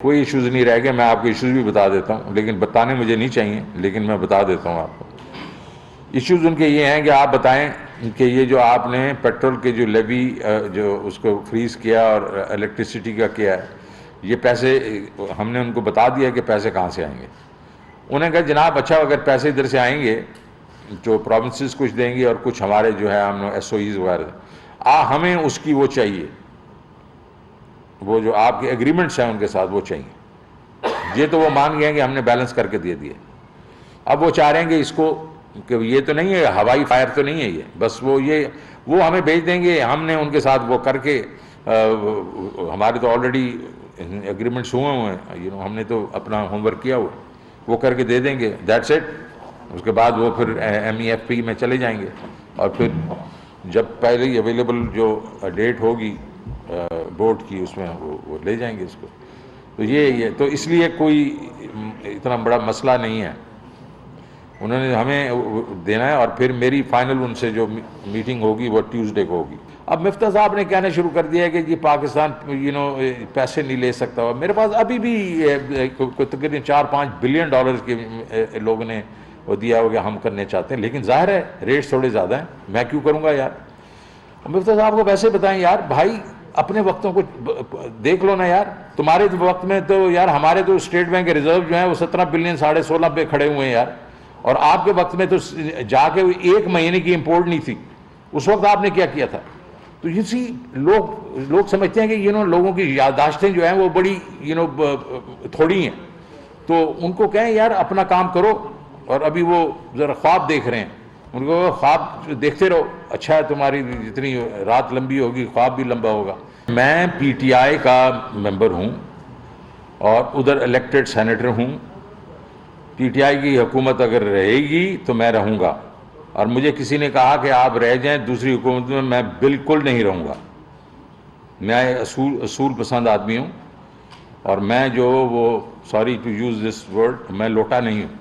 کوئی ایشوز نہیں رہ گئے. میں آپ کو ایشوز بھی بتا دیتا ہوں, لیکن بتانے مجھے نہیں چاہیے, لیکن میں بتا دیتا ہوں آپ کو. ایشوز ان کے یہ ہیں کہ آپ بتائیں کہ یہ جو آپ نے پیٹرول کے جو لیوی جو اس کو فریز کیا اور الیکٹریسٹی کا کیا ہے, یہ پیسے ہم نے ان کو بتا دیا کہ پیسے کہاں سے آئیں گے. انہیں کہا جناب اچھا اگر پیسے ادھر سے آئیں گے جو پروونسز کچھ دیں گے اور کچھ ہمارے جو ہے ہم ایس او ایز وغیرہ, ہمیں اس کی وہ چاہیے, وہ جو آپ کے ایگریمنٹس ہیں ان کے ساتھ وہ چاہیے. یہ تو وہ مان گئے ہیں کہ ہم نے بیلنس کر کے دے دیے. اب وہ چاہ رہے ہیں کہ اس کو کہ یہ تو نہیں ہے ہوائی فائر تو نہیں ہے یہ, بس وہ ہمیں بھیج دیں گے, ہم نے ان کے ساتھ وہ کر کے ہمارے تو آلریڈی ایگریمنٹس ہوئے ہیں, ہم نے تو اپنا ہوم ورک کیا ہوا, وہ کر کے دے دیں گے, دیٹس اٹ. اس کے بعد وہ پھر ایم ای ایف پی میں چلے جائیں گے, اور پھر جب پہلے ہی اویلیبل جو ڈیٹ ہوگی بورڈ کی اس میں وہ لے جائیں گے اس کو. تو یہ تو اس لیے کوئی اتنا بڑا مسئلہ نہیں ہے. انہوں نے ہمیں دینا ہے, اور پھر میری فائنل ان سے جو میٹنگ ہوگی وہ ٹیوزڈے کو ہوگی. اب مفتاح صاحب نے کہنا شروع کر دیا ہے کہ جی پاکستان پیسے نہیں لے سکتا. میرے پاس ابھی بھی تقریباً 4-5 بلین ڈالرز کے لوگوں نے وہ دیا ہو کہ ہم کرنے چاہتے ہیں, لیکن ظاہر ہے ریٹس تھوڑے زیادہ ہیں, میں کیوں کروں گا یار. مفتاح صاحب کو ویسے بتائیں یار بھائی اپنے وقتوں کو دیکھ لو نا یار. تمہارے وقت میں تو یار ہمارے تو اسٹیٹ بینک کے ریزرو جو ہیں وہ 17 بلین 16.5 پہ کھڑے ہوئے ہیں یار, اور آپ کے وقت میں تو جا کے 1 مہینے کی امپورٹ نہیں تھی. اس وقت آپ نے کیا کیا تھا؟ تو اسی لوگ سمجھتے ہیں کہ لوگوں کی یادداشتیں جو ہیں وہ بڑی تھوڑی ہیں, تو ان کو کہیں یار اپنا کام کرو. اور ابھی وہ ذرا خواب دیکھ رہے ہیں, ان کو خواب دیکھتے رہو, اچھا ہے تمہاری جتنی رات لمبی ہوگی خواب بھی لمبا ہوگا. میں پی ٹی آئی کا ممبر ہوں اور ادھر الیکٹڈ سینیٹر ہوں. پی ٹی آئی کی حکومت اگر رہے گی تو میں رہوں گا, اور مجھے کسی نے کہا کہ آپ رہ جائیں دوسری حکومت میں بالکل نہیں رہوں گا. میں اصول پسند آدمی ہوں, اور میں جو وہ sorry to use this word میں لوٹا نہیں ہوں.